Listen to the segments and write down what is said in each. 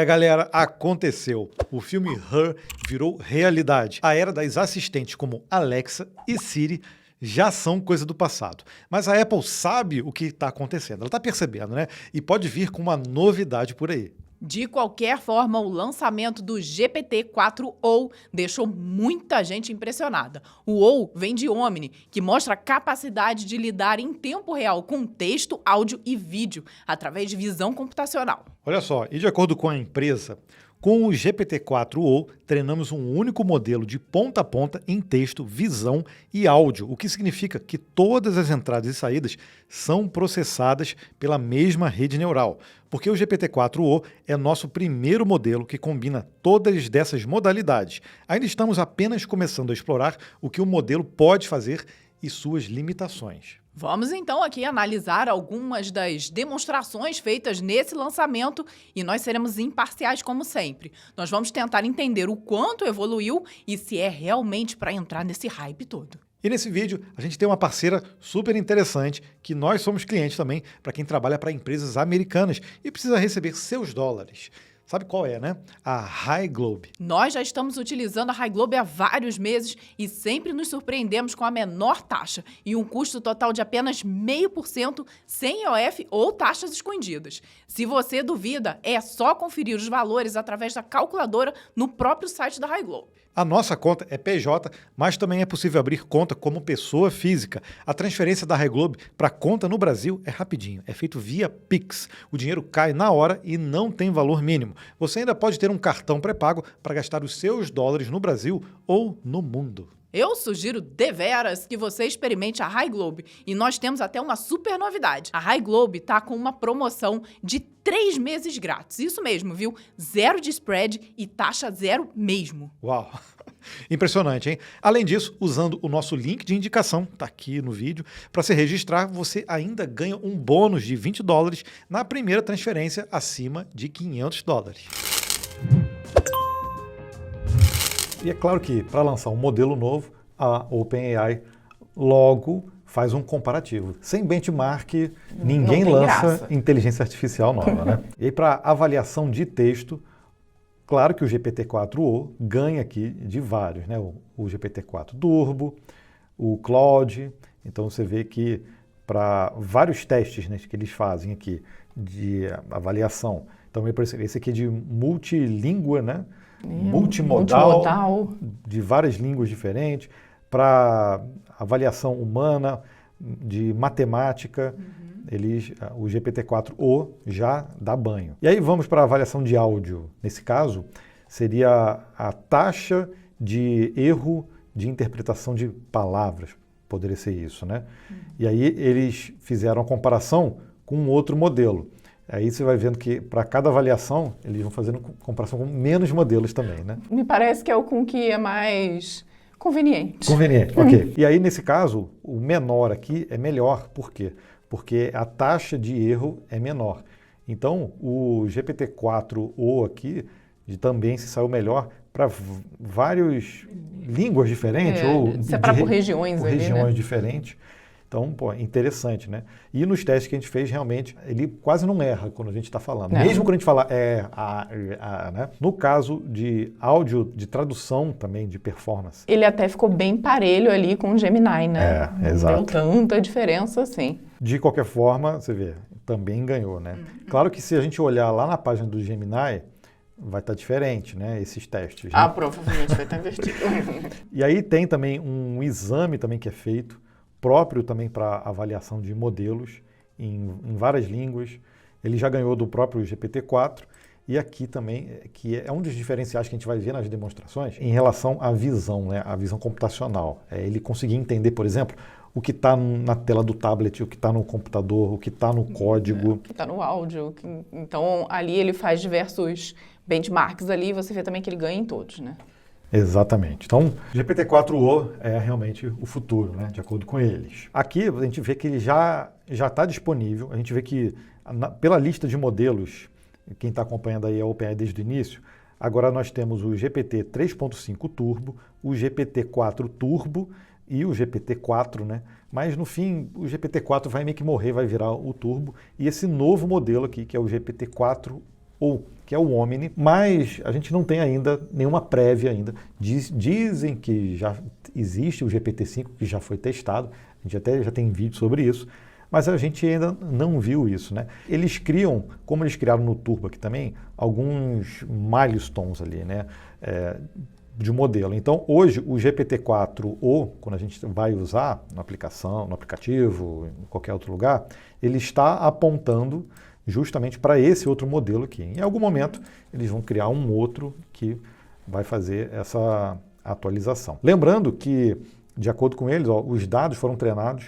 Galera, aconteceu. O filme Her virou realidade. A era das assistentes como Alexa e Siri já são coisa do passado. Mas a Apple sabe o que está acontecendo. Ela está percebendo, né? E pode vir com uma novidade por aí. De qualquer forma, o lançamento do GPT-4o deixou muita gente impressionada. O O vem de Omni, que mostra a capacidade de lidar em tempo real com texto, áudio e vídeo, através de visão computacional. Olha só, e de acordo com a empresa, com o GPT-4o, treinamos um único modelo de ponta a ponta em texto, visão e áudio, o que significa que todas as entradas e saídas são processadas pela mesma rede neural, porque o GPT-4o é nosso primeiro modelo que combina todas dessas modalidades. Ainda estamos apenas começando a explorar o que o modelo pode fazer e suas limitações. Vamos então aqui analisar algumas das demonstrações feitas nesse lançamento e nós seremos imparciais como sempre. Nós vamos tentar entender o quanto evoluiu e se é realmente para entrar nesse hype todo. E nesse vídeo a gente tem uma parceira super interessante que nós somos clientes também para quem trabalha para empresas americanas e precisa receber seus dólares. Sabe qual é, né? A HiGlobe. Nós já estamos utilizando a HiGlobe há vários meses e sempre nos surpreendemos com a menor taxa e um custo total de apenas 0,5% sem IOF ou taxas escondidas. Se você duvida, é só conferir os valores através da calculadora no próprio site da HiGlobe. A nossa conta é PJ, mas também é possível abrir conta como pessoa física. A transferência da HiGlobe para conta no Brasil é rapidinho, é feito via Pix. O dinheiro cai na hora e não tem valor mínimo. Você ainda pode ter um cartão pré-pago para gastar os seus dólares no Brasil ou no mundo. Eu sugiro deveras que você experimente a HiGlobe e nós temos até uma super novidade. A HiGlobe está com uma promoção de 3 meses grátis. Isso mesmo, viu? 0 de spread e taxa 0 mesmo. Uau! Impressionante, hein? Além disso, usando o nosso link de indicação, tá aqui no vídeo, para se registrar, você ainda ganha um bônus de $20 na primeira transferência acima de $500. E é claro que, para lançar um modelo novo, a OpenAI logo faz um comparativo. Sem benchmark, ninguém lança inteligência artificial nova, né? E aí, para avaliação de texto, claro que o GPT-4o ganha aqui de vários, né? O GPT-4 Turbo, o Claude. Então, você vê que para vários testes, né, que eles fazem aqui de avaliação. Então, esse aqui é de multilíngua, né? Multimodal, de várias línguas diferentes, para avaliação humana, de matemática, o GPT-4o já dá banho. E aí vamos para a avaliação de áudio. Nesse caso, seria a taxa de erro de interpretação de palavras, poderia ser isso, né? E aí eles fizeram a comparação com um outro modelo. Aí você vai vendo que para cada avaliação eles vão fazendo comparação com menos modelos também, né? Me parece que é o com que é mais conveniente. Conveniente, ok. E aí nesse caso, o menor aqui é melhor. Por quê? Porque a taxa de erro é menor. Então o GPT-4o aqui também se saiu melhor para várias línguas diferentes. Ou separar por regiões. Por regiões diferentes. Então, pô, interessante, né? E nos testes que a gente fez, realmente, ele quase não erra quando a gente está falando. Mesmo quando a gente fala né? No caso de áudio, de tradução também, de performance. Ele até ficou bem parelho ali com o Gemini, né? Exato. Não deu tanta diferença assim. De qualquer forma, você vê, também ganhou, né? Claro que se a gente olhar lá na página do Gemini, vai estar diferente, né? Esses testes. Ah, provavelmente vai estar invertido. E aí tem também um exame também que é feito, próprio também para avaliação de modelos em várias línguas. Ele já ganhou do próprio GPT-4 e aqui também, que é um dos diferenciais que a gente vai ver nas demonstrações em relação à visão, né? A visão computacional. Ele conseguir entender, por exemplo, o que está na tela do tablet, o que está no computador, o que está no código. O que está no áudio. Então, ali ele faz diversos benchmarks ali e você vê também que ele ganha em todos, né? Exatamente. Então, GPT-4o é realmente o futuro, né, de acordo com eles. Aqui a gente vê que ele já está disponível, a gente vê que pela lista de modelos, quem está acompanhando aí a OpenAI desde o início, agora nós temos o GPT 3.5 Turbo, o GPT-4 Turbo e o GPT-4, né? Mas no fim o GPT-4 vai meio que morrer, vai virar o Turbo, e esse novo modelo aqui, que é o GPT-4 ou que é o Omni, mas a gente não tem ainda nenhuma prévia ainda. Dizem que já existe o GPT-5, que já foi testado, a gente até já tem vídeo sobre isso, mas a gente ainda não viu isso, né? Eles criam, como eles criaram no Turbo aqui também, alguns milestones ali, né? De modelo. Então, hoje, o GPT-4o, quando a gente vai usar na aplicação, no aplicativo, em qualquer outro lugar, ele está apontando justamente para esse outro modelo aqui. Em algum momento, eles vão criar um outro que vai fazer essa atualização. Lembrando que, de acordo com eles, os dados foram treinados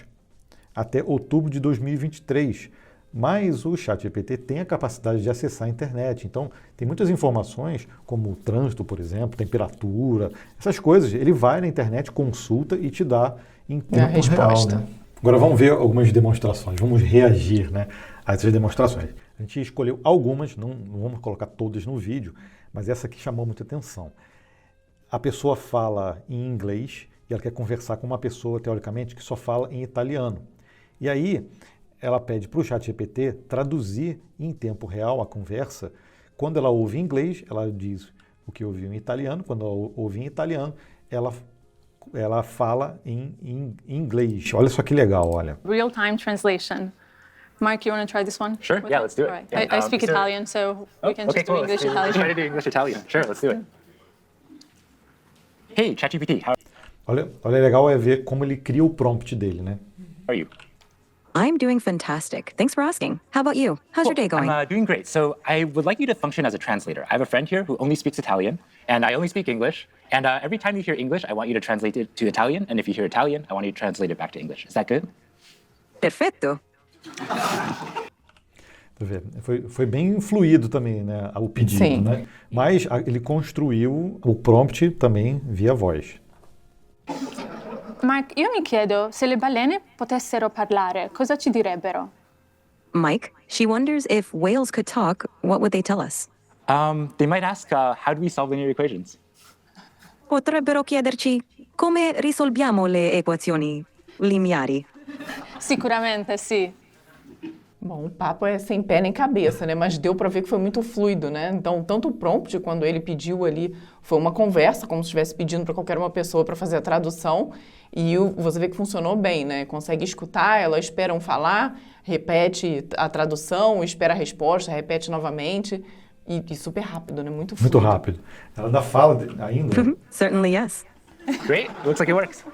até outubro de 2023, mas o ChatGPT tem a capacidade de acessar a internet. Então, tem muitas informações, como o trânsito, por exemplo, temperatura, essas coisas. Ele vai na internet, consulta e te dá em tempo resposta. real, né? Agora vamos ver algumas demonstrações, vamos reagir, né, a essas demonstrações. A gente escolheu algumas, não vamos colocar todas no vídeo, mas essa aqui chamou muita atenção. A pessoa fala em inglês e ela quer conversar com uma pessoa, teoricamente, que só fala em italiano. E aí ela pede para o ChatGPT traduzir em tempo real a conversa. Quando ela ouve em inglês, ela diz o que ouviu em italiano. Quando ela ouve em italiano, ela fala em inglês. Olha só que legal, olha. Real-time translation. Mark, you want to try this one? Sure, yeah, let's do it. All right. Yeah, I speak Italian, so we can just do Let's English-Italian. try to do English-Italian. Sure, let's do it. Hey, ChatGPT, how Olha, legal é ver como ele cria o prompt dele, né? are you? I'm doing fantastic. Thanks for asking. How about you? How's your day going? I'm doing great. So I would like you to function as a translator. I have a friend here who only speaks Italian, and I only speak English. And every time you hear English, I want you to translate it to Italian. And if you hear Italian, I want you to translate it back to English. Is that good? Perfetto. Tá vendo? Foi bem fluido também, né, o pedido, Sim. né? Mas ele construiu o prompt também via voz. Mark, io mi chiedo, se le balene potessero parlare, cosa ci direbbero? Mike, she wonders if whales could talk, what would they tell us? They might ask, how do we solve linear equations? Potrebbero chiederci come risolviamo le equazioni lineari. Sicuramente sì. Bom, o papo é sem pé nem cabeça, né? Mas deu para ver que foi muito fluido, né? Então, tanto o prompt, quando ele pediu ali, foi uma conversa, como se estivesse pedindo para qualquer uma pessoa para fazer a tradução. E você vê que funcionou bem, né? Consegue escutar, ela espera falar, repete a tradução, espera a resposta, repete novamente. E super rápido, né? Muito fluido. Muito rápido. Ela ainda fala ainda. Certainly yes. Great, looks like it works.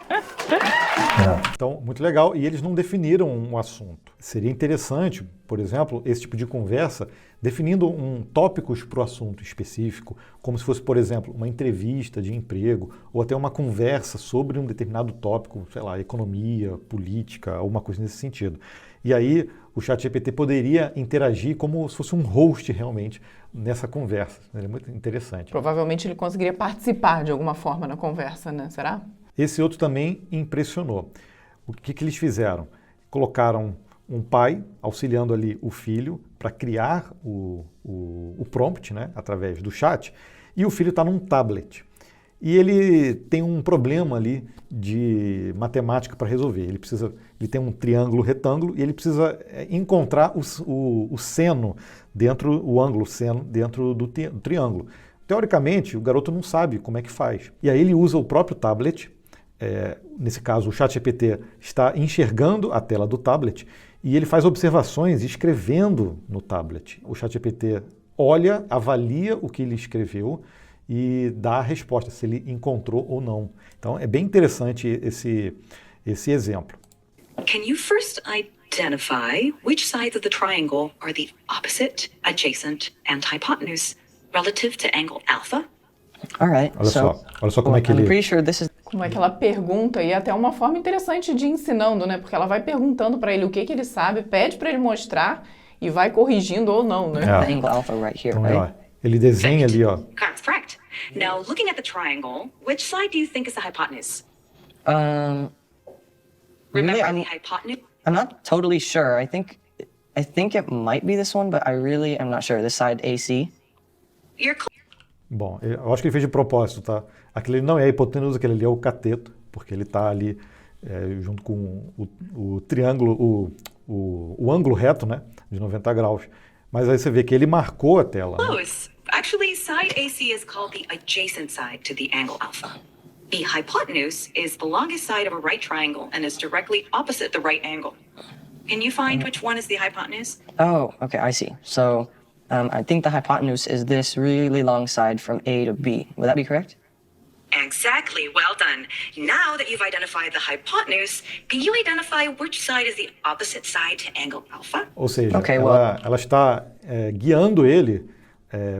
Então, muito legal. E eles não definiram um assunto. Seria interessante, por exemplo, esse tipo de conversa, definindo tópicos para o assunto específico, como se fosse, por exemplo, uma entrevista de emprego, ou até uma conversa sobre um determinado tópico, sei lá, economia, política, alguma coisa nesse sentido. E aí o ChatGPT poderia interagir como se fosse um host realmente nessa conversa. É muito interessante. Provavelmente ele conseguiria participar de alguma forma na conversa, né? Será? Esse outro também impressionou. O que eles fizeram? Colocaram um pai auxiliando ali o filho para criar o prompt, né, através do chat, e o filho está num tablet. E ele tem um problema ali de matemática para resolver. Ele tem um triângulo retângulo e ele precisa encontrar o seno dentro, o ângulo seno dentro do triângulo. Teoricamente, o garoto não sabe como é que faz. E aí ele usa o próprio tablet. Nesse caso, o ChatGPT está enxergando a tela do tablet e ele faz observações escrevendo no tablet. O ChatGPT olha, avalia o que ele escreveu e dá a resposta, se ele encontrou ou não. Então, é bem interessante esse exemplo. Can you first identify which sides of the triangle are the opposite, adjacent, and hypotenuse relative to angle alpha? All right. Olha só como é que ele... I'm pretty sure this is Como é que ela pergunta, e é até uma forma interessante de ir ensinando, né? Porque ela vai perguntando para ele o que ele sabe, pede para ele mostrar e vai corrigindo ou não, né? the angle alpha right here, Então, right? ele desenha ali, ó. Correct. Now, looking at the triangle, which side do you think is the hypotenuse? Really, Remember, the hypotenuse I'm not totally sure. I think it might be this one, but I really am not sure. This side AC. you're Bom, eu acho que ele fez de propósito, tá? Aquele não é a hipotenusa, aquele ali é o cateto, porque ele está ali junto com o triângulo, o ângulo reto, né, de 90 graus. Mas aí você vê que ele marcou a tela. Né? Close. Actually, side AC is called the adjacent side to the angle alpha. The hypotenuse is the longest side of a right triangle and is directly opposite the right angle. Can you find which one is the hypotenuse? Oh, okay, I see. So I think the hypotenuse is this really long side from A to B. Would that be correct? Exactly. Well done. Now that you've identified the hypotenuse, can you identify which side is the opposite side to angle alpha? Ou seja, Okay, ela está guiando ele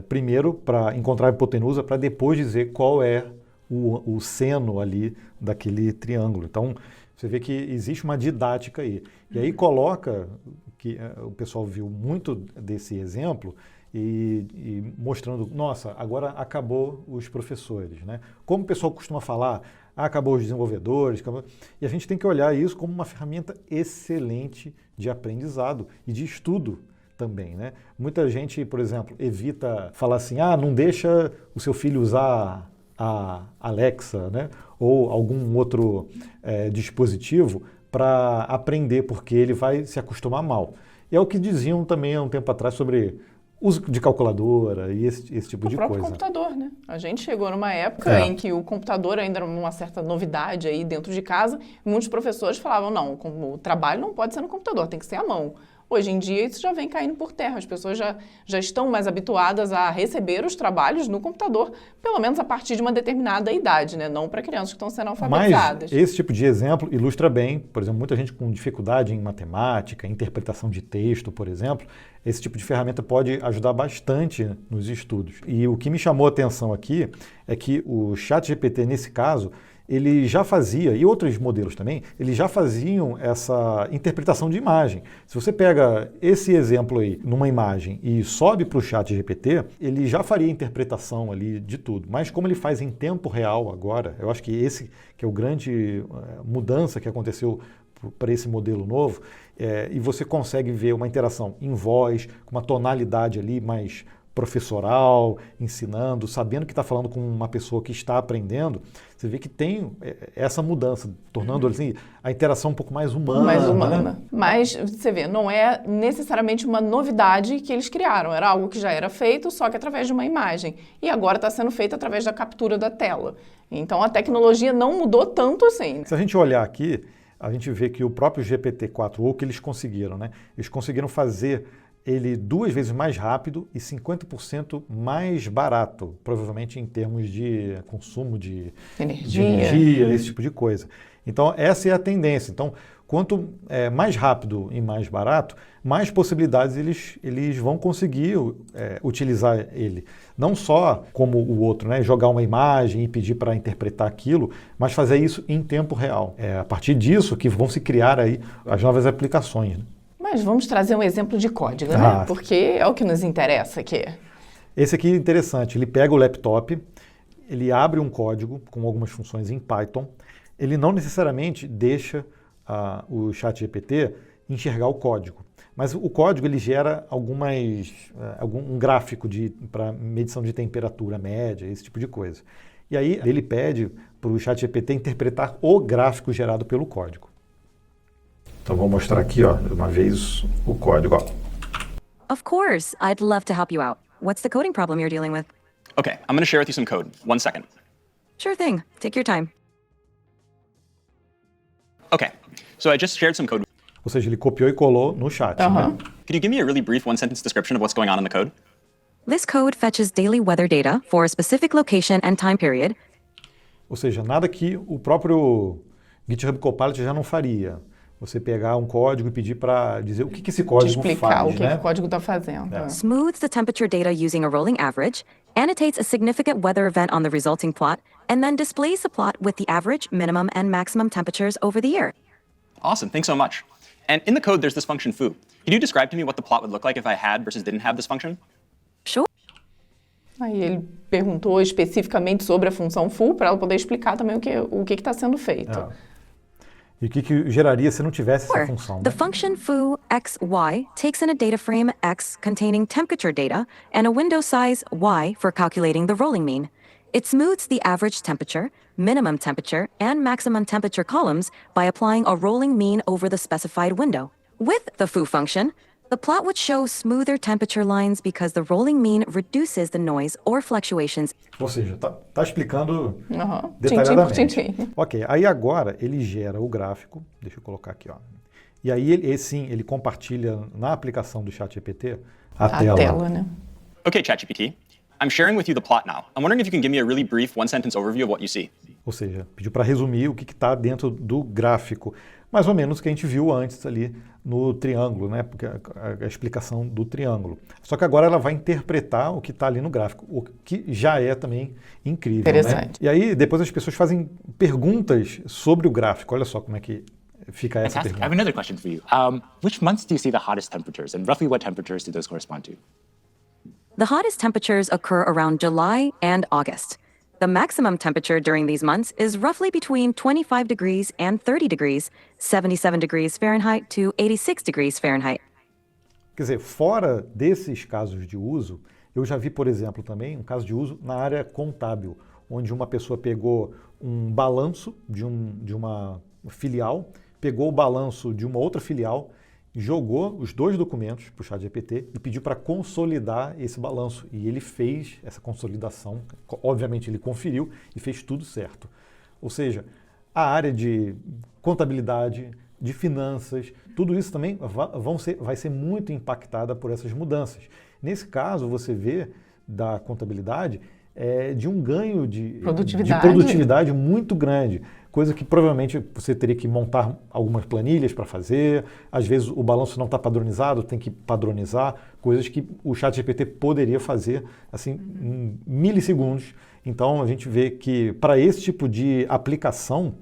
primeiro para encontrar a hipotenusa, para depois dizer qual é o seno ali daquele triângulo. Então, você vê que existe uma didática aí. E aí coloca, que o pessoal viu muito desse exemplo, e mostrando, nossa, agora acabou os professores, né? Como o pessoal costuma falar, acabou os desenvolvedores, e a gente tem que olhar isso como uma ferramenta excelente de aprendizado e de estudo também, né? Muita gente, por exemplo, evita falar assim, não deixa o seu filho usar a Alexa, né? Ou algum outro dispositivo para aprender, porque ele vai se acostumar mal. E é o que diziam também há um tempo atrás sobre uso de calculadora e esse tipo de coisa. O próprio computador, né? A gente chegou numa época em que o computador ainda era uma certa novidade aí dentro de casa, e muitos professores falavam, não, o trabalho não pode ser no computador, tem que ser à mão. Hoje em dia isso já vem caindo por terra, as pessoas já estão mais habituadas a receber os trabalhos no computador, pelo menos a partir de uma determinada idade, né? Não para crianças que estão sendo alfabetizadas. Mas esse tipo de exemplo ilustra bem, por exemplo, muita gente com dificuldade em matemática, interpretação de texto, por exemplo, esse tipo de ferramenta pode ajudar bastante nos estudos. E o que me chamou a atenção aqui é que o ChatGPT, nesse caso, ele já fazia, e outros modelos também, eles já faziam essa interpretação de imagem. Se você pega esse exemplo aí numa imagem e sobe para o ChatGPT, ele já faria a interpretação ali de tudo. Mas como ele faz em tempo real agora, eu acho que esse que é o grande mudança que aconteceu para esse modelo novo, e você consegue ver uma interação em voz, com uma tonalidade ali mais professoral, ensinando, sabendo que está falando com uma pessoa que está aprendendo, você vê que tem essa mudança, tornando assim, a interação um pouco mais humana. Mais humana. Né? Mas, você vê, não é necessariamente uma novidade que eles criaram, era algo que já era feito, só que através de uma imagem. E agora está sendo feito através da captura da tela. Então, a tecnologia não mudou tanto assim. Se a gente olhar aqui, a gente vê que o próprio GPT-4, ou o que eles conseguiram, né? Eles conseguiram fazer ele 2 vezes mais rápido e 50% mais barato, provavelmente em termos de consumo de energia, esse tipo de coisa. Então, essa é a tendência. Então, quanto mais rápido e mais barato, mais possibilidades eles vão conseguir utilizar ele. Não só como o outro, né, jogar uma imagem e pedir para interpretar aquilo, mas fazer isso em tempo real. É a partir disso que vão se criar aí as novas aplicações, né? Mas vamos trazer um exemplo de código, né? Porque é o que nos interessa aqui. Esse aqui é interessante. Ele pega o laptop, ele abre um código com algumas funções em Python. Ele não necessariamente deixa o ChatGPT enxergar o código. Mas o código ele gera um gráfico para medição de temperatura média, esse tipo de coisa. E aí ele pede para o ChatGPT interpretar o gráfico gerado pelo código. Então vou mostrar aqui, uma vez o código. Of course, I'd love to help you out. What's the coding problem you're dealing with? Okay, I'm going to share with you some code. 1 second. Sure thing. Take your time. Okay, so I just shared some code. Ou seja, ele copiou e colou no chat. Né? Could you give me a really brief 1-sentence description of what's going on in the code? This code fetches daily weather data for a specific location and time period. Ou seja, nada que o próprio GitHub Copilot já não faria. Você pegar um código e pedir para dizer o que esse código faz. Explicar o que o código está fazendo. Smooths the temperature data using a rolling average, annotates a significant weather event on the resulting plot, and then displays the plot with the average, minimum, and maximum temperatures over the year. Awesome, thanks so much. And in the code, there's this function foo. Can you describe to me what the plot would look like if I had versus didn't have this function? Sure. Aí ele perguntou especificamente sobre a função foo para ela poder explicar também o que está sendo feito. E o que geraria se não tivesse essa função? Né? The function foo xy takes in a data frame x containing temperature data and a window size y for calculating the rolling mean. It smooths the average temperature, minimum temperature, and maximum temperature columns by applying a rolling mean over the specified window. With the foo function, The plot would show smoother temperature lines because the rolling mean reduces the noise or fluctuations. Ou seja, tá explicando Tintim por detalhadamente. tintim. Ok, aí agora ele gera o gráfico, deixa eu colocar aqui, ó. E aí ele compartilha na aplicação do ChatGPT a tela. Né? Okay, ChatGPT. I'm sharing with you the plot now. I'm wondering if you can give me a really brief one-sentence overview of what you see. Ou seja, pediu para resumir o que está dentro do gráfico. Mais ou menos o que a gente viu antes ali no triângulo, né? Porque a explicação do triângulo. Só que agora ela vai interpretar o que está ali no gráfico, o que já é também incrível. Interessante. Né? E aí depois as pessoas fazem perguntas sobre o gráfico. Olha só como é que fica essa Fantastic. I pergunta. have another question for you. Which months do you see the hottest temperatures, and roughly what temperatures do those correspond to? The hottest temperatures occur around July and August. The maximum temperature during these months is roughly between 25 degrees and 30 degrees, 77 degrees Fahrenheit to 86 degrees Fahrenheit. Quer dizer, fora desses casos de uso, eu já vi, por exemplo, também um caso de uso na área contábil, onde uma pessoa pegou um balanço de uma filial, pegou o balanço de uma outra filial, jogou os dois documentos para o ChatGPT e pediu para consolidar esse balanço. E ele fez essa consolidação, obviamente ele conferiu e fez tudo certo. Ou seja, a área de contabilidade, de finanças, tudo isso também vai ser muito impactada por essas mudanças. Nesse caso, você vê da contabilidade de um ganho de produtividade muito grande, coisa que provavelmente você teria que montar algumas planilhas para fazer, às vezes o balanço não está padronizado, tem que padronizar, coisas que o ChatGPT poderia fazer assim, em milissegundos. Então a gente vê que para esse tipo de aplicação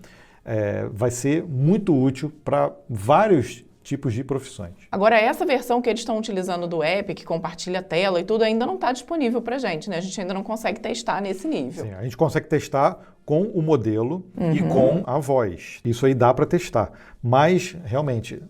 vai ser muito útil para vários tipos de profissões. Agora, essa versão que eles estão utilizando do app, que compartilha a tela e tudo, ainda não está disponível para a gente, né? A gente ainda não consegue testar nesse nível. Sim, a gente consegue testar com o modelo e com a voz. Isso aí dá para testar. Mas, realmente,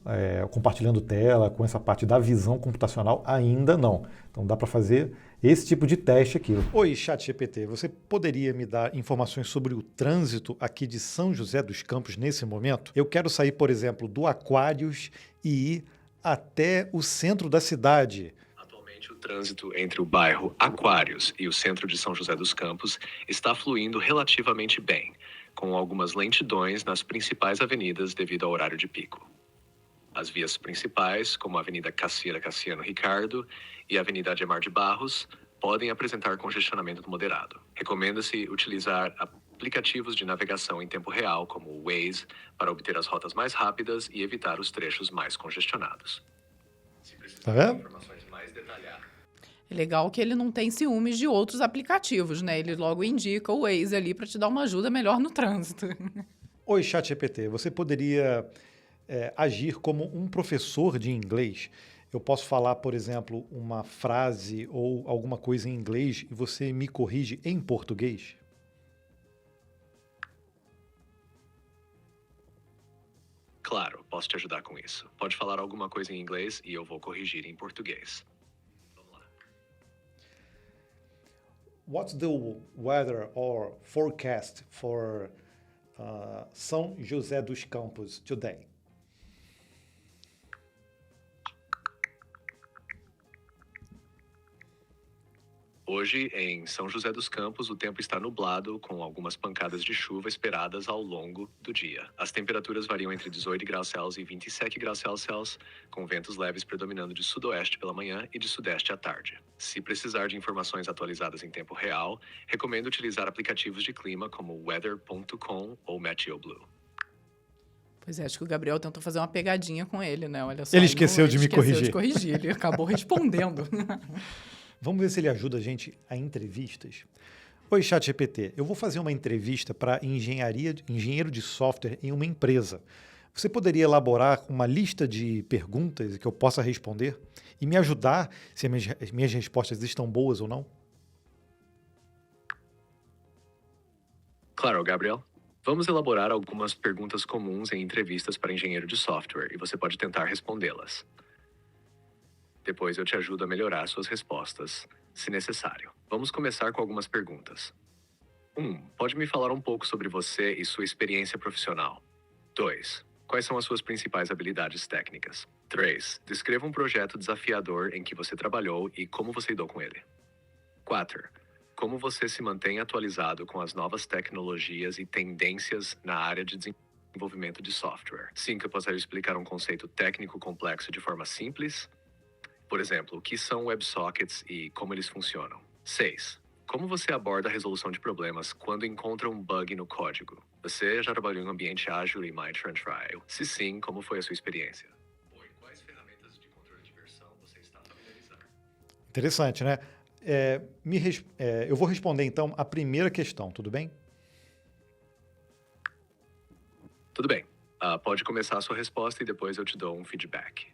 compartilhando tela, com essa parte da visão computacional, ainda não. Então, dá para fazer esse tipo de teste aqui. Oi, ChatGPT, você poderia me dar informações sobre o trânsito aqui de São José dos Campos nesse momento? Eu quero sair, por exemplo, do Aquários e ir até o centro da cidade. Atualmente, o trânsito entre o bairro Aquários e o centro de São José dos Campos está fluindo relativamente bem, com algumas lentidões nas principais avenidas devido ao horário de pico. As vias principais, como a Avenida Cassiano Ricardo e a Avenida Adhemar de Barros, podem apresentar congestionamento moderado. Recomenda-se utilizar aplicativos de navegação em tempo real, como o Waze, para obter as rotas mais rápidas e evitar os trechos mais congestionados. Se precisar de informações mais detalhadas. É legal que ele não tem ciúmes de outros aplicativos, né? Ele logo indica o Waze ali para te dar uma ajuda melhor no trânsito. Oi, ChatGPT, você poderia agir como um professor de inglês? Eu posso falar, por exemplo, uma frase ou alguma coisa em inglês e você me corrige em português? Claro, posso te ajudar com isso. Pode falar alguma coisa em inglês e eu vou corrigir em português. Vamos lá. What's the weather or forecast for São José dos Campos today? Hoje, em São José dos Campos, o tempo está nublado, com algumas pancadas de chuva esperadas ao longo do dia. As temperaturas variam entre 18 graus Celsius e 27 graus Celsius, com ventos leves predominando de sudoeste pela manhã e de sudeste à tarde. Se precisar de informações atualizadas em tempo real, recomendo utilizar aplicativos de clima como weather.com ou MeteoBlue. Pois é, acho que o Gabriel tentou fazer uma pegadinha com ele, né? Olha só. Ele esqueceu de me corrigir. Esqueceu de corrigir, ele acabou respondendo. Vamos ver se ele ajuda a gente a entrevistas. Oi, ChatGPT, eu vou fazer uma entrevista para engenheiro de software em uma empresa. Você poderia elaborar uma lista de perguntas que eu possa responder e me ajudar se as minhas respostas estão boas ou não? Claro, Gabriel. Vamos elaborar algumas perguntas comuns em entrevistas para engenheiro de software e você pode tentar respondê-las. Depois eu te ajudo a melhorar suas respostas, se necessário. Vamos começar com algumas perguntas. 1. Pode me falar um pouco sobre você e sua experiência profissional? 2. Quais são as suas principais habilidades técnicas? 3. Descreva um projeto desafiador em que você trabalhou e como você lidou com ele. 4. Como você se mantém atualizado com as novas tecnologias e tendências na área de desenvolvimento de software. 5. Eu poderia explicar um conceito técnico complexo de forma simples. Por exemplo, o que são WebSockets e como eles funcionam. 6. Como você aborda a resolução de problemas quando encontra um bug no código? Você já trabalhou em um ambiente ágil e MyTran Trial? Se sim, como foi a sua experiência? 8. Quais ferramentas de controle de versão você está familiarizado? Interessante, né? Eu vou responder, então, a primeira questão, tudo bem? Tudo bem. Pode começar a sua resposta e depois eu te dou um feedback.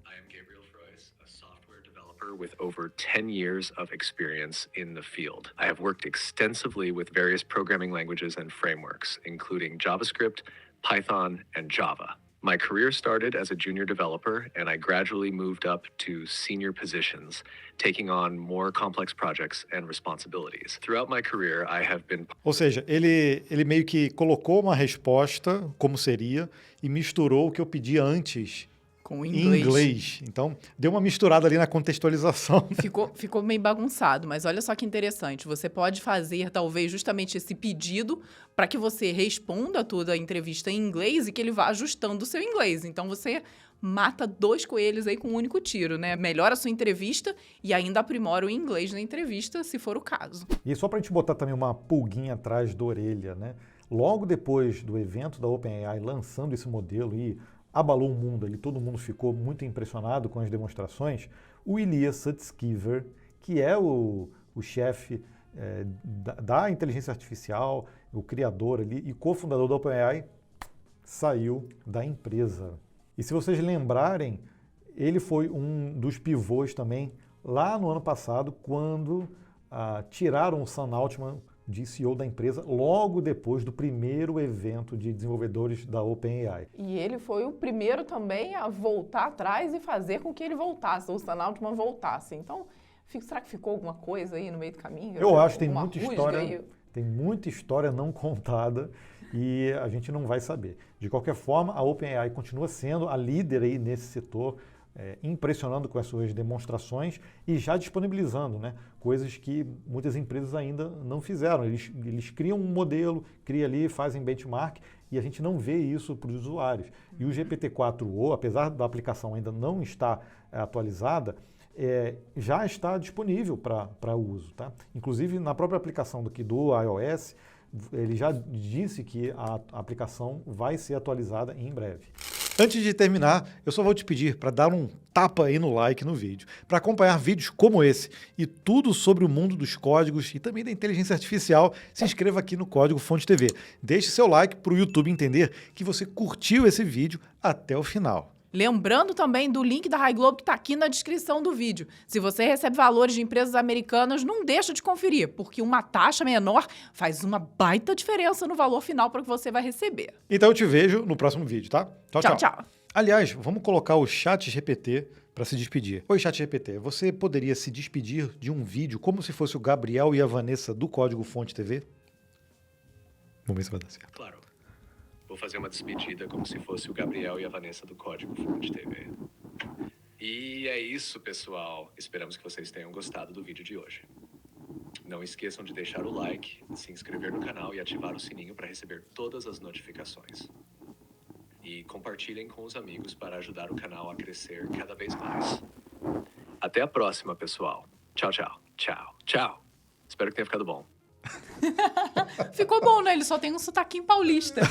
I am Gabriel Frois, a software developer with over 10 years of experience in the field. I have worked extensively with various programming languages and frameworks, including JavaScript, Python, and Java. My career started as a junior developer, and I gradually moved up to senior positions, taking on more complex projects and responsibilities. Throughout my career, I have been... Ou seja, ele meio que colocou uma resposta, como seria, e misturou o que eu pedi antes com em inglês. Então, deu uma misturada ali na contextualização. Ficou meio bagunçado, mas olha só que interessante. Você pode fazer, talvez, justamente esse pedido para que você responda toda a entrevista em inglês e que ele vá ajustando o seu inglês. Então, você mata 2 coelhos aí com um único tiro, né? Melhora a sua entrevista e ainda aprimora o inglês na entrevista, se for o caso. E só para a gente botar também uma pulguinha atrás da orelha, né? Logo depois do evento da OpenAI lançando esse modelo e abalou o mundo ali, todo mundo ficou muito impressionado com as demonstrações, o Ilya Sutskever, que é o chefe da inteligência artificial, o criador ali e cofundador da OpenAI, saiu da empresa. E se vocês lembrarem, ele foi um dos pivôs também lá no ano passado, quando tiraram o Sam Altman de CEO da empresa, logo depois do primeiro evento de desenvolvedores da OpenAI. E ele foi o primeiro também a voltar atrás e fazer com que ele voltasse, o Sam Altman voltasse. Então, será que ficou alguma coisa aí no meio do caminho? Eu acho que tem muita história não contada e a gente não vai saber. De qualquer forma, a OpenAI continua sendo a líder aí nesse setor, impressionando com as suas demonstrações e já disponibilizando, né, coisas que muitas empresas ainda não fizeram. Eles criam um modelo, criam ali, fazem benchmark e a gente não vê isso para os usuários. E o GPT-4o, apesar da aplicação ainda não estar atualizada, já está disponível para uso. Tá? Inclusive, na própria aplicação do iOS, ele já disse que a aplicação vai ser atualizada em breve. Antes de terminar, eu só vou te pedir para dar um tapa aí no like no vídeo, para acompanhar vídeos como esse e tudo sobre o mundo dos códigos e também da inteligência artificial, se inscreva aqui no Código Fonte TV. Deixe seu like para o YouTube entender que você curtiu esse vídeo até o final. Lembrando também do link da High Globe que está aqui na descrição do vídeo. Se você recebe valores de empresas americanas, não deixa de conferir, porque uma taxa menor faz uma baita diferença no valor final para que você vai receber. Então eu te vejo no próximo vídeo, tá? Tchau. Aliás, vamos colocar o ChatGPT para se despedir. Oi, ChatGPT, você poderia se despedir de um vídeo como se fosse o Gabriel e a Vanessa do Código Fonte TV? Vamos ver se vai dar certo. Claro. Vou fazer uma despedida como se fosse o Gabriel e a Vanessa do Código Fonte TV. E é isso, pessoal. Esperamos que vocês tenham gostado do vídeo de hoje. Não esqueçam de deixar o like, se inscrever no canal e ativar o sininho para receber todas as notificações. E compartilhem com os amigos para ajudar o canal a crescer cada vez mais. Até a próxima, pessoal. Tchau, tchau. Tchau, tchau. Espero que tenha ficado bom. Ficou bom, né? Ele só tem um sotaquinho paulista.